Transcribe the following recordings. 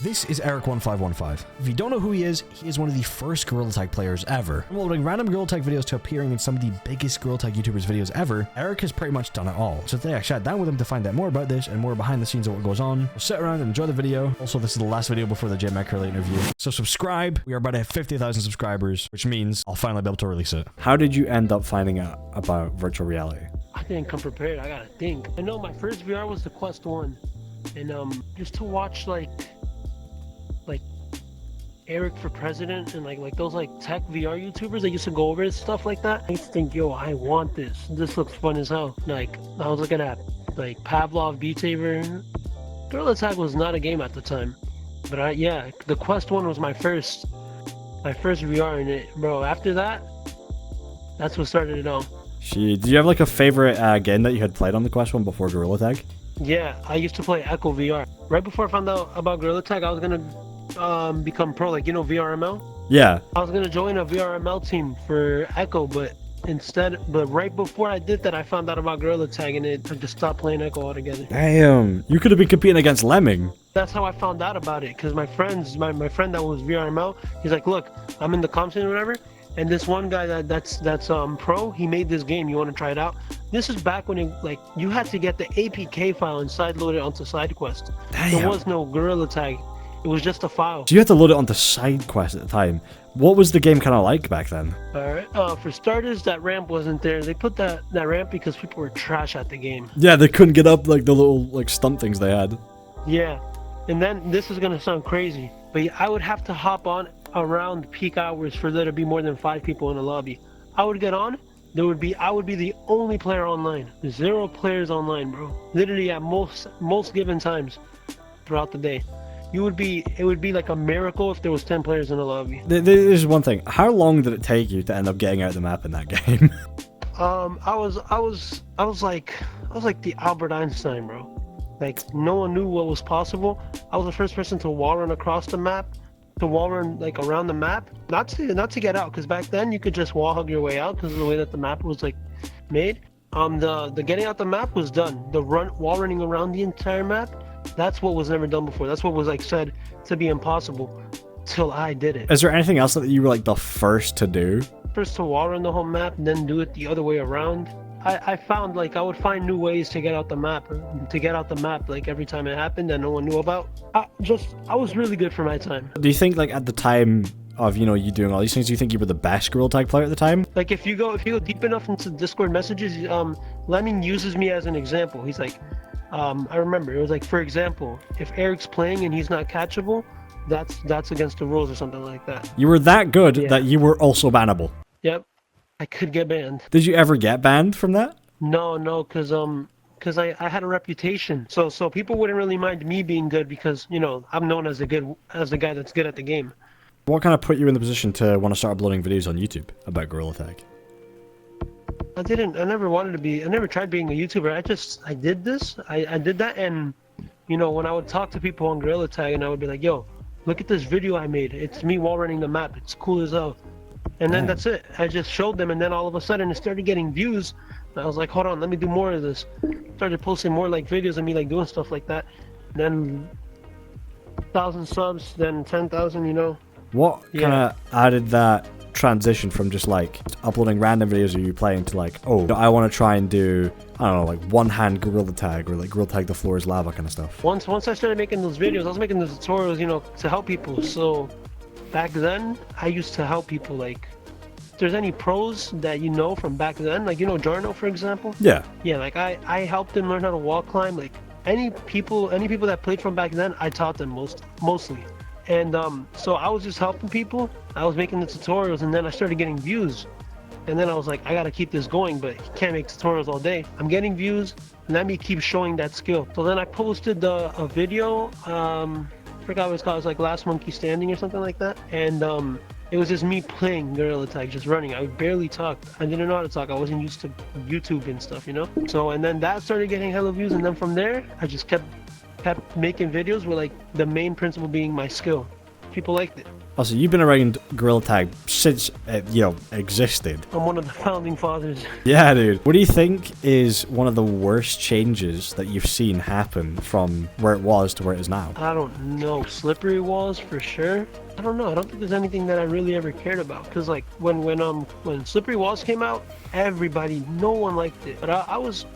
This is Erik1515. If you don't know who he is one of the first Gorilla Tag players ever. From uploading random Gorilla Tag videos to appearing in some of the biggest Gorilla Tag YouTubers videos ever, Erik has pretty much done it all. So today I sat down with him to find out more about this and more behind the scenes of what goes on. So sit around and enjoy the video. Also, this is the last video before the J Mac Curly interview. So subscribe. We are about to hit 50,000 subscribers, which means I'll finally be able to release it. How did you end up finding out about virtual reality? I didn't come prepared. I gotta think. I know my first VR was the Quest 1, and just to watch like Erik for President and like those like tech VR YouTubers that used to go over and stuff like that. I used to think, yo, I want this. This looks fun as hell. Like I was looking at like Pavlov, Beat Saber. Gorilla Tag was not a game at the time, but yeah, the Quest 1 was my first VR in it, bro. After that, that's what started it all. Did you have like a favorite game that you had played on the Quest 1 before Gorilla Tag? Yeah, I used to play Echo VR. Right before I found out about Gorilla Tag, I was gonna become pro, like, you know, VRML? Yeah. I was gonna join a VRML team for Echo, but right before I did that, I found out about Gorilla Tag, and I just stopped playing Echo altogether. Damn, you could have been competing against Lemming. That's how I found out about it, because my friend that was VRML, he's like, look, I'm in the comp scene or whatever, and this one guy that's pro, he made this game, you want to try it out? This is back when you had to get the APK file and sideload it onto SideQuest. Damn. There was no Gorilla Tag. It was just a file. So you had to load it onto SideQuest at the time. What was the game kind of like back then? Alright, for starters, that ramp wasn't there. They put that ramp because people were trash at the game. Yeah, they couldn't get up like the little like stunt things they had. Yeah, and then this is gonna sound crazy, but I would have to hop on around peak hours for there to be more than 5 people in a lobby. I would get on, I would be the only player online. 0 players online, bro. Literally at most given times throughout the day. It would be like a miracle if there was 10 players in the lobby. There's one thing. How long did it take you to end up getting out the map in that game? I was like the Albert Einstein, bro. Like, no one knew what was possible. I was the first person to wall run across the map, to wall run like around the map, not to get out, because back then you could just wall hug your way out because of the way that the map was like made. The getting out the map was done. The wall running around the entire map, that's what was never done before. That's what was like said to be impossible till I did it. Is there anything else that you were like the first to do? First to wall run the whole map, and then do it the other way around. I found like I would find new ways to get out the map, like every time it happened that no one knew about. I was really good for my time. Do you think like at the time of, you know, you doing all these things, do you think you were the best Gorilla Tag player at the time? Like if you go deep enough into Discord messages, Lemming uses me as an example. He's like, I remember it was like, for example, if Erik's playing and he's not catchable, that's against the rules or something like that. You were that good that you were also bannable. Yep, I could get banned. Did you ever get banned from that? No, because I had a reputation, so people wouldn't really mind me being good because, you know, I'm known as the guy that's good at the game. What kind of put you in the position to want to start uploading videos on YouTube about Gorilla Tag? I never tried being a YouTuber. I did this. I did that, and, you know, when I would talk to people on Gorilla Tag and I would be like, yo, look at this video I made. It's me wall running the map. It's cool as hell. And then that's it. I just showed them, and then all of a sudden it started getting views. And I was like, hold on, let me do more of this. Started posting more like videos of me like doing stuff like that. And then 1,000 subs, then 10,000, you know. What kind of added that transition from just like uploading random videos of you playing to like, oh, I want to try and do, I don't know, like one-hand Gorilla Tag or like Gorilla Tag the floor is lava kind of stuff? Once I started making those videos, I was making the tutorials, you know, to help people. So back then, I used to help people. Like, if there's any pros that you know from back then, like, you know, Jarno, for example? Yeah, like I helped him learn how to wall climb. Like, any people that played from back then, I taught them mostly. And so I was just helping people. I was making the tutorials, and then I started getting views. And then I was like, I gotta keep this going, but you can't make tutorials all day. I'm getting views, let me keep showing that skill. So then I posted a video, forgot what it's called, it was like Last Monkey Standing or something like that. And it was just me playing Gorilla Tag, just running. I barely talked. I didn't know how to talk. I wasn't used to YouTube and stuff, you know? So, and then that started getting hella views, and then from there, I just kept making videos with like the main principle being my skill. If people liked it. Also, you've been around Gorilla Tag since it, existed. I'm one of the founding fathers. Yeah, dude. What do you think is one of the worst changes that you've seen happen from where it was to where it is now? I don't know. Slippery walls for sure. I don't know. I don't think there's anything that I really ever cared about. Because like when Slippery Walls came out, no one liked it. But I was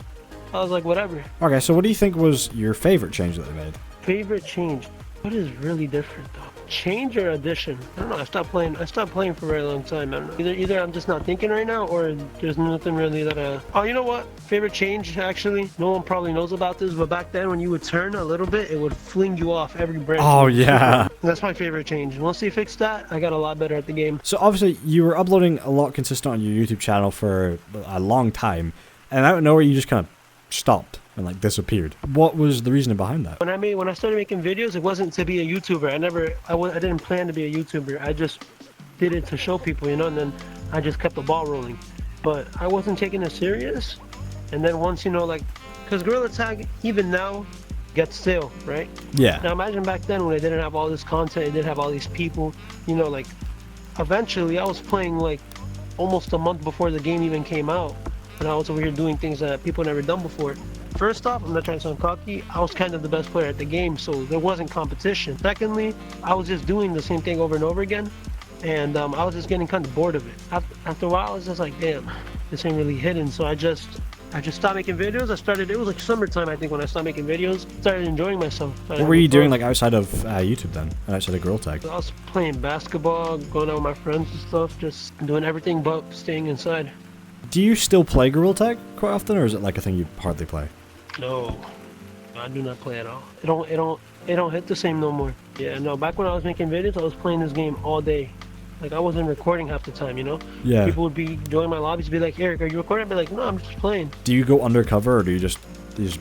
like, whatever. Okay, so what do you think was your favorite change that they made? Favorite change? What is really different though? Change or addition? I don't know. I stopped playing for a very long time. I don't know. Either I'm just not thinking right now, or there's nothing really that Oh, you know what? Favorite change, actually. No one probably knows about this, but back then when you would turn a little bit, it would fling you off every branch. Oh, yeah. That's my favorite change. Once they fixed that, I got a lot better at the game. So obviously, you were uploading a lot consistent on your YouTube channel for a long time, and out of nowhere, you just kind of stopped and like disappeared. What was the reason behind that? When I started making videos, it wasn't to be a YouTuber. I didn't plan to be a YouTuber. I just did it to show people, and then I just kept the ball rolling. But I wasn't taking it serious. And then once, because Gorilla Tag, even now, gets stale, right? Yeah. Now imagine back then when I didn't have all this content, I didn't have all these people, eventually I was playing like almost a month before the game even came out. And I was over here doing things that people never done before. First off, I'm not trying to sound cocky, I was kind of the best player at the game, so there wasn't competition. Secondly, I was just doing the same thing over and over again, and I was just getting kind of bored of it. After a while, I was just like, damn, this ain't really hitting, so I just stopped making videos. It was like summertime, I think, when I stopped making videos. Started enjoying myself. What were you doing like outside of YouTube then, and outside of Gorilla Tag? I was playing basketball, going out with my friends and stuff, just doing everything but staying inside. Do you still play Gorilla Tag quite often, or is it like a thing you hardly play? No, I do not play at all. It don't hit the same no more. Yeah, no, back when I was making videos, I was playing this game all day. Like, I wasn't recording half the time, Yeah. People would be joining my lobbies, be like, Eric, are you recording? I'd be like, no, I'm just playing. Do you go undercover, or do you just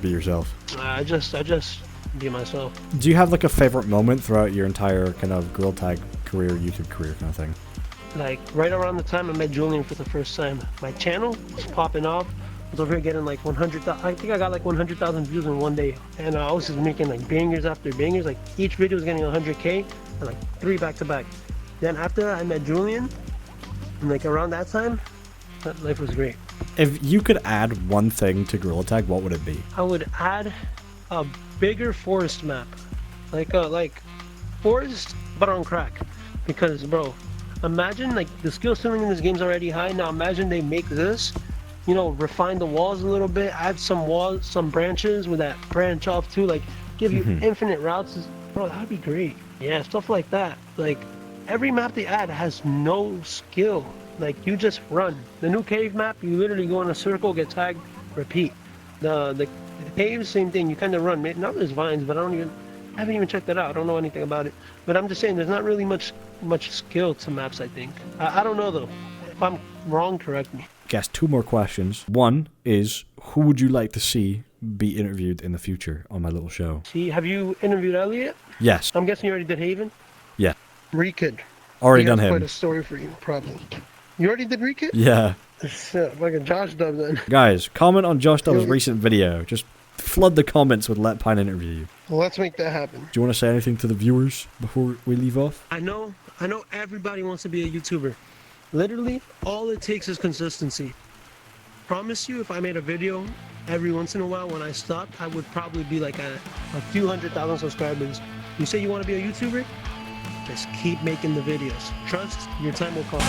be yourself? I just be myself. Do you have like a favorite moment throughout your entire kind of Gorilla Tag career, YouTube career kind of thing? Like, right around the time I met Julian for the first time, my channel was popping off. I was over here getting like 100,000, I think I got like 100,000 views in one day. And I was just making like bangers after bangers. Like, each video was getting 100K and like 3 back to back. Then after that, I met Julian, and like around that time, life was great. If you could add one thing to Gorilla Tag, what would it be? I would add a bigger forest map, like forest but on crack. Because bro, imagine like the skill ceiling in this game's already high. Now imagine they make this, refine the walls a little bit, add some walls, some branches with that branch off too, like give you infinite routes. Bro, that'd be great. Yeah, stuff like that. Like, every map they add has no skill. Like, you just run. The new cave map, you literally go in a circle, get tagged, repeat. The caves, same thing. You kind of run. Now there's vines, but I haven't even checked that out. I don't know anything about it. But I'm just saying, there's not really much skill to maps, I think. I don't know though. If I'm wrong, correct me. Guess 2 more questions. One is, who would you like to see be interviewed in the future on my little show? See, have you interviewed Elliot? Yes. I'm guessing you already did Haven? Yeah. Rekid. Already done He has him. quite a story for you, probably. You already did Rekid? Yeah. Shit, like a Josh dub then. Guys, comment on Josh Dub's recent video. Just flood the comments with Let Pine interview you. Well, let's make that happen. Do you want to say anything to the viewers before we leave off? I know everybody wants to be a YouTuber. Literally, all it takes is consistency. Promise you, if I made a video every once in a while, when I stopped, I would probably be like a few 100,000 subscribers. You say you want to be a YouTuber? Just keep making the videos. Trust, your time will come.